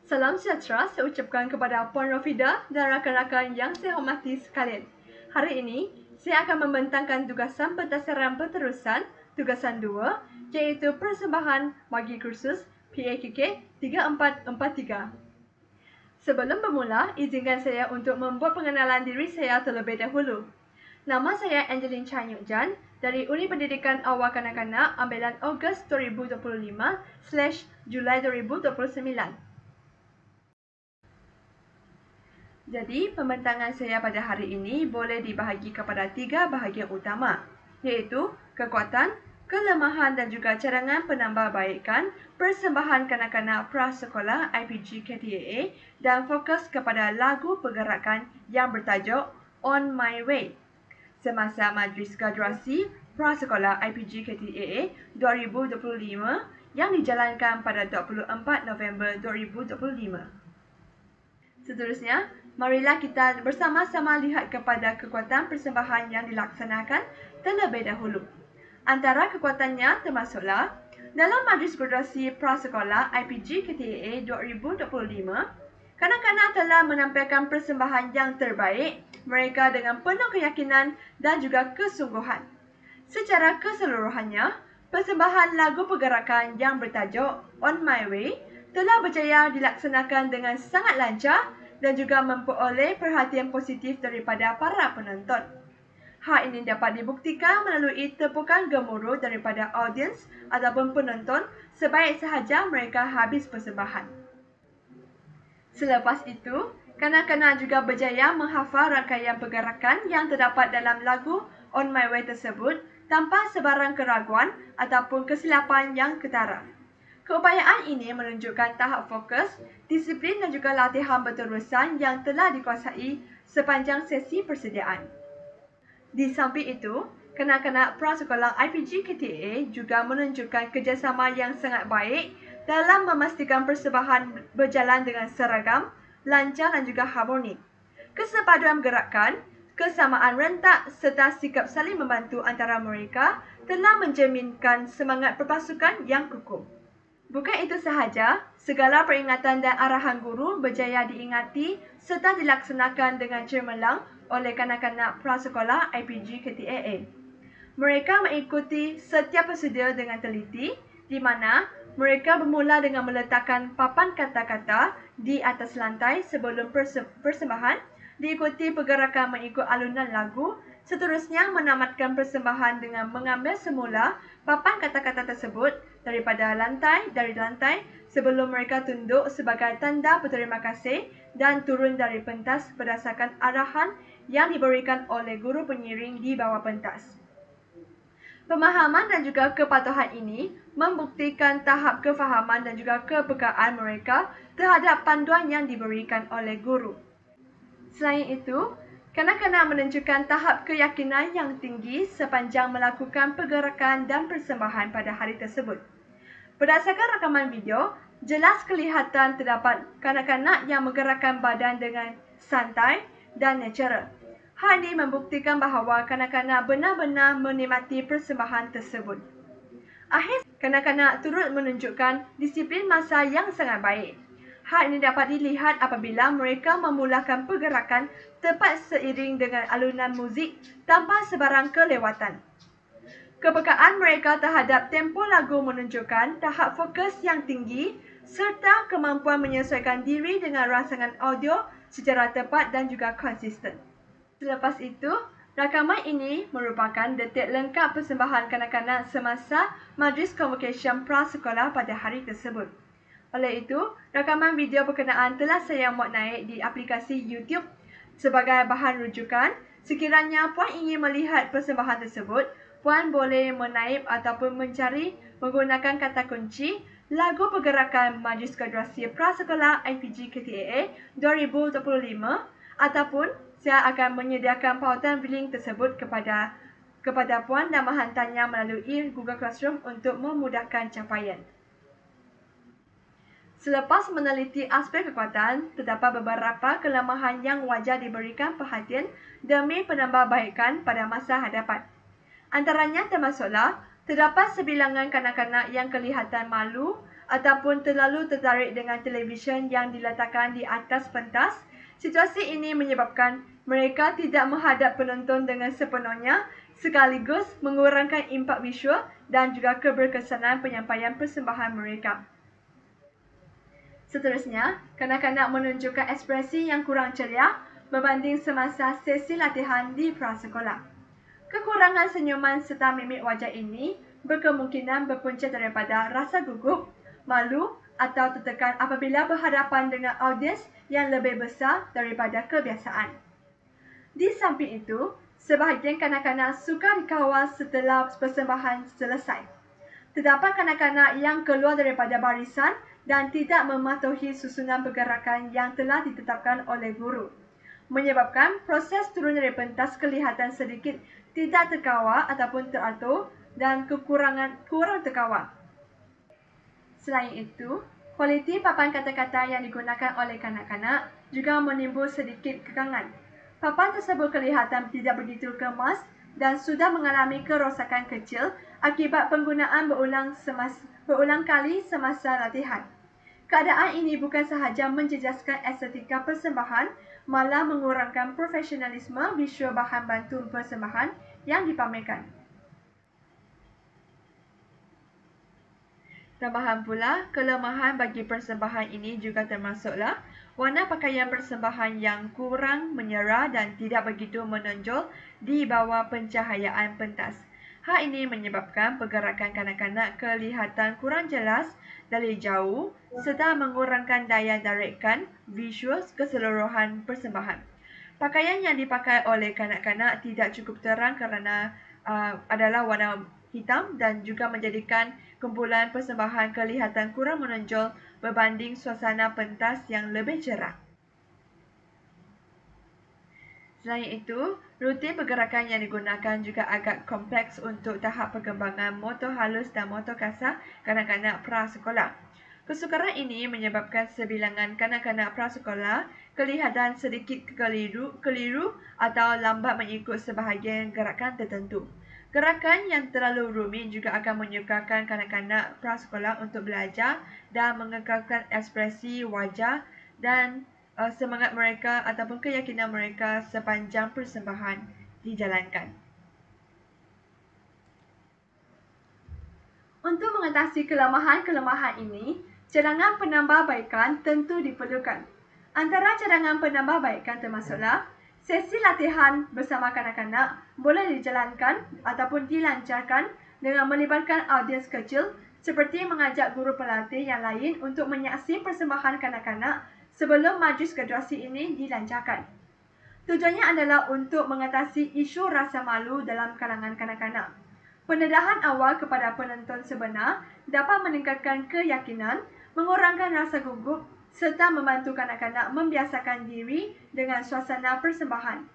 Salam sejahtera saya ucapkan kepada Puan Rafida dan rakan-rakan yang saya hormati sekalian. Hari ini, saya akan membentangkan tugasan pentasaran berterusan, tugasan 2, iaitu persembahan bagi kursus PAKK 3443. Sebelum bermula, izinkan saya untuk membuat pengenalan diri saya terlebih dahulu. Nama saya Angeline Chan Yuk Jan dari Unit Pendidikan Awal Kanak-Kanak Ambilan Ogos 2025/Julai 2029. Jadi, pembentangan saya pada hari ini boleh dibahagi kepada 3 bahagian utama, iaitu kekuatan, kelemahan dan juga cadangan penambahbaikan persembahan kanak-kanak prasekolah IPG KTAA dan fokus kepada lagu pergerakan yang bertajuk On My Way semasa Majlis Graduasi Prasekolah IPG KTAA 2025 yang dijalankan pada 24 November 2025. Seterusnya, marilah kita bersama-sama lihat kepada kekuatan persembahan yang dilaksanakan terlebih dahulu. Antara kekuatannya termasuklah dalam Majlis Graduasi Prasekolah IPG KTAA 2025, kanak-kanak telah menampilkan persembahan yang terbaik mereka dengan penuh keyakinan dan juga kesungguhan. Secara keseluruhannya, persembahan lagu pergerakan yang bertajuk On My Way telah berjaya dilaksanakan dengan sangat lancar dan juga memperoleh perhatian positif daripada para penonton. Hal ini dapat dibuktikan melalui tepukan gemuruh daripada audiens ataupun penonton sebaik sahaja mereka habis persembahan. Selepas itu, kanak-kanak juga berjaya menghafal rangkaian pergerakan yang terdapat dalam lagu On My Way tersebut tanpa sebarang keraguan ataupun kesilapan yang ketara. Keupayaan ini menunjukkan tahap fokus, disiplin dan juga latihan berterusan yang telah dikuasai sepanjang sesi persediaan. Di samping itu, kanak-kanak prasekolah IPG KTAA juga menunjukkan kerjasama yang sangat baik dalam memastikan persembahan berjalan dengan seragam, lancar dan juga harmonik. Kesepaduan gerakan, kesamaan rentak serta sikap saling membantu antara mereka telah mencerminkan semangat perpasukan yang kukuh. Bukan itu sahaja, segala peringatan dan arahan guru berjaya diingati serta dilaksanakan dengan cemerlang oleh kanak-kanak prasekolah IPG KTAA. Mereka mengikuti setiap prosedur dengan teliti, di mana mereka bermula dengan meletakkan papan kata-kata di atas lantai sebelum persembahan, diikuti pergerakan mengikut alunan lagu, seterusnya menamatkan persembahan dengan mengambil semula papan kata-kata tersebut dari lantai sebelum mereka tunduk sebagai tanda berterima kasih dan turun dari pentas berdasarkan arahan yang diberikan oleh guru pengiring di bawah pentas. Pemahaman dan juga kepatuhan ini membuktikan tahap kefahaman dan juga kepekaan mereka terhadap panduan yang diberikan oleh guru. Selain itu, kanak-kanak menunjukkan tahap keyakinan yang tinggi sepanjang melakukan pergerakan dan persembahan pada hari tersebut. Berdasarkan rakaman video, jelas kelihatan terdapat kanak-kanak yang menggerakkan badan dengan santai dan natural. Hal ini membuktikan bahawa kanak-kanak benar-benar menikmati persembahan tersebut. Akhir, kanak-kanak turut menunjukkan disiplin masa yang sangat baik. Hal ini dapat dilihat apabila mereka memulakan pergerakan tepat seiring dengan alunan muzik tanpa sebarang kelewatan. Kepekaan mereka terhadap tempo lagu menunjukkan tahap fokus yang tinggi serta kemampuan menyesuaikan diri dengan rangsangan audio secara tepat dan juga konsisten. Selepas itu, rakaman ini merupakan detik lengkap persembahan kanak-kanak semasa Majlis Convocation Prasekolah pada hari tersebut. Oleh itu, rakaman video berkenaan telah saya muat naik di aplikasi YouTube sebagai bahan rujukan. Sekiranya puan ingin melihat persembahan tersebut, puan boleh menaip ataupun mencari menggunakan kata kunci lagu pergerakan Majlis Graduasi Prasekolah IPG KTAA 2025 ataupun saya akan menyediakan pautan link tersebut kepada puan dan menghantarnya melalui Google Classroom untuk memudahkan capaian. Selepas meneliti aspek kekuatan, terdapat beberapa kelemahan yang wajar diberikan perhatian demi penambahbaikan pada masa hadapan. Antaranya termasuklah terdapat sebilangan kanak-kanak yang kelihatan malu ataupun terlalu tertarik dengan televisyen yang diletakkan di atas pentas. Situasi ini menyebabkan mereka tidak menghadap penonton dengan sepenuhnya, sekaligus mengurangkan impak visual dan juga keberkesanan penyampaian persembahan mereka. Seterusnya, kanak-kanak menunjukkan ekspresi yang kurang ceria berbanding semasa sesi latihan di prasekolah. Kekurangan senyuman serta mimik wajah ini berkemungkinan berpunca daripada rasa gugup, malu atau tertekan apabila berhadapan dengan audiens yang lebih besar daripada kebiasaan. Di samping itu, sebahagian kanak-kanak suka dikawal setelah persembahan selesai. Terdapat kanak-kanak yang keluar daripada barisan dan tidak mematuhi susunan pergerakan yang telah ditetapkan oleh guru, menyebabkan proses turun dari pentas kelihatan sedikit tidak terkawal ataupun teratur dan kurang terkawal. Selain itu, kualiti papan kata-kata yang digunakan oleh kanak-kanak juga menimbul sedikit kekangan. Papan tersebut kelihatan tidak begitu kemas dan sudah mengalami kerosakan kecil akibat penggunaan berulang kali semasa latihan. Keadaan ini bukan sahaja menjejaskan estetika persembahan, malah mengurangkan profesionalisme visual bahan bantu persembahan yang dipamerkan. Tambahan pula, kelemahan bagi persembahan ini juga termasuklah warna pakaian persembahan yang kurang menyerah dan tidak begitu menonjol di bawah pencahayaan pentas. Hal ini menyebabkan pergerakan kanak-kanak kelihatan kurang jelas dari jauh serta mengurangkan daya tarikan visual keseluruhan persembahan. Pakaian yang dipakai oleh kanak-kanak tidak cukup terang kerana adalah warna hitam dan juga menjadikan kumpulan persembahan kelihatan kurang menonjol berbanding suasana pentas yang lebih cerah. Selain itu, rutin pergerakan yang digunakan juga agak kompleks untuk tahap perkembangan motor halus dan motor kasar kanak-kanak prasekolah. Kesukaran ini menyebabkan sebilangan kanak-kanak prasekolah kelihatan sedikit keliru atau lambat mengikut sebahagian gerakan tertentu. Gerakan yang terlalu rumit juga akan menyukarkan kanak-kanak prasekolah untuk belajar dan mengekalkan ekspresi wajah dan semangat mereka ataupun keyakinan mereka sepanjang persembahan dijalankan. Untuk mengatasi kelemahan-kelemahan ini, cadangan penambahbaikan tentu diperlukan. Antara cadangan penambahbaikan termasuklah sesi latihan bersama kanak-kanak boleh dijalankan ataupun dilancarkan dengan melibatkan audiens kecil seperti mengajak guru pelatih yang lain untuk menyaksikan persembahan kanak-kanak sebelum majlis graduasi ini dilancarkan. Tujuannya adalah untuk mengatasi isu rasa malu dalam kalangan kanak-kanak. Pendedahan awal kepada penonton sebenar dapat meningkatkan keyakinan, mengurangkan rasa gugup serta membantu kanak-kanak membiasakan diri dengan suasana persembahan.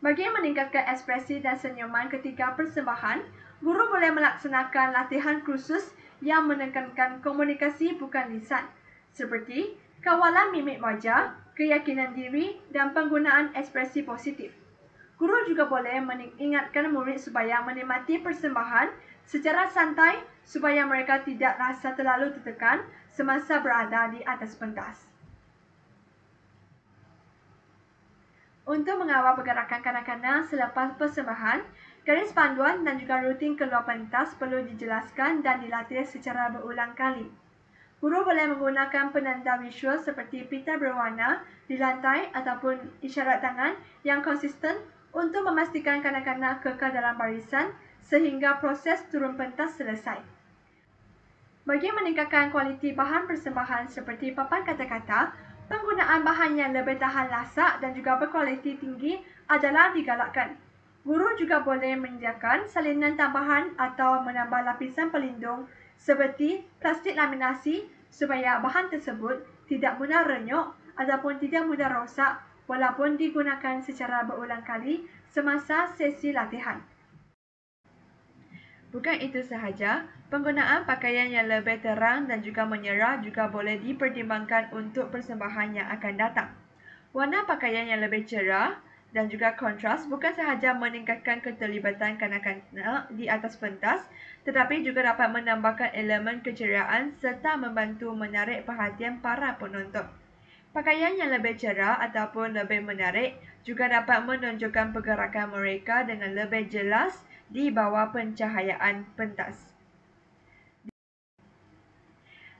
Bagi meningkatkan ekspresi dan senyuman ketika persembahan, guru boleh melaksanakan latihan khusus yang menekankan komunikasi bukan lisan, seperti kawalan mimik wajah, keyakinan diri, dan penggunaan ekspresi positif. Guru juga boleh mengingatkan murid supaya menikmati persembahan secara santai supaya mereka tidak rasa terlalu tertekan semasa berada di atas pentas. Untuk mengawal pergerakan kanak-kanak selepas persembahan, garis panduan dan juga rutin keluar pentas perlu dijelaskan dan dilatih secara berulang kali. Guru boleh menggunakan penanda visual seperti pita berwarna di lantai ataupun isyarat tangan yang konsisten untuk memastikan kanak-kanak kekal dalam barisan sehingga proses turun pentas selesai. Bagi meningkatkan kualiti bahan persembahan seperti papan kata-kata, penggunaan bahan yang lebih tahan lasak dan juga berkualiti tinggi adalah digalakkan. Guru juga boleh menyediakan salinan tambahan atau menambah lapisan pelindung seperti plastik laminasi supaya bahan tersebut tidak mudah renyuk ataupun tidak mudah rosak walaupun digunakan secara berulang kali semasa sesi latihan. Bukan itu sahaja, penggunaan pakaian yang lebih terang dan juga menyerah juga boleh dipertimbangkan untuk persembahan yang akan datang. Warna pakaian yang lebih cerah, dan juga kontras bukan sahaja meningkatkan keterlibatan kanak-kanak di atas pentas, tetapi juga dapat menambahkan elemen keceriaan serta membantu menarik perhatian para penonton. Pakaian yang lebih cerah ataupun lebih menarik juga dapat menunjukkan pergerakan mereka dengan lebih jelas di bawah pencahayaan pentas.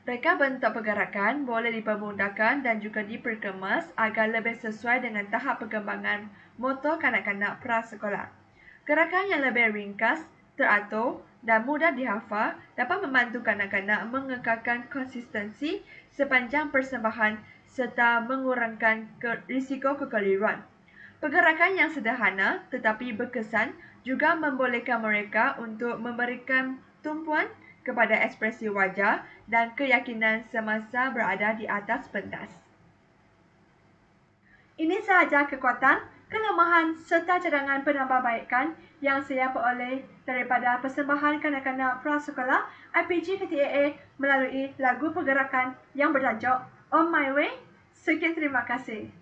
Reka bentuk pergerakan boleh dipermudahkan dan juga diperkemas agar lebih sesuai dengan tahap perkembangan motor kanak-kanak prasekolah. Gerakan yang lebih ringkas, teratur dan mudah dihafal dapat membantu kanak-kanak mengekalkan konsistensi sepanjang persembahan serta mengurangkan risiko kekeliruan. Pergerakan yang sederhana tetapi berkesan juga membolehkan mereka untuk memberikan tumpuan kepada ekspresi wajah dan keyakinan semasa berada di atas pentas. Ini sahaja kekuatan, kelemahan serta cadangan penambahbaikan yang saya peroleh daripada persembahan kanak-kanak prasekolah IPG KTAA melalui lagu pergerakan yang bertajuk On My Way. Sekian terima kasih.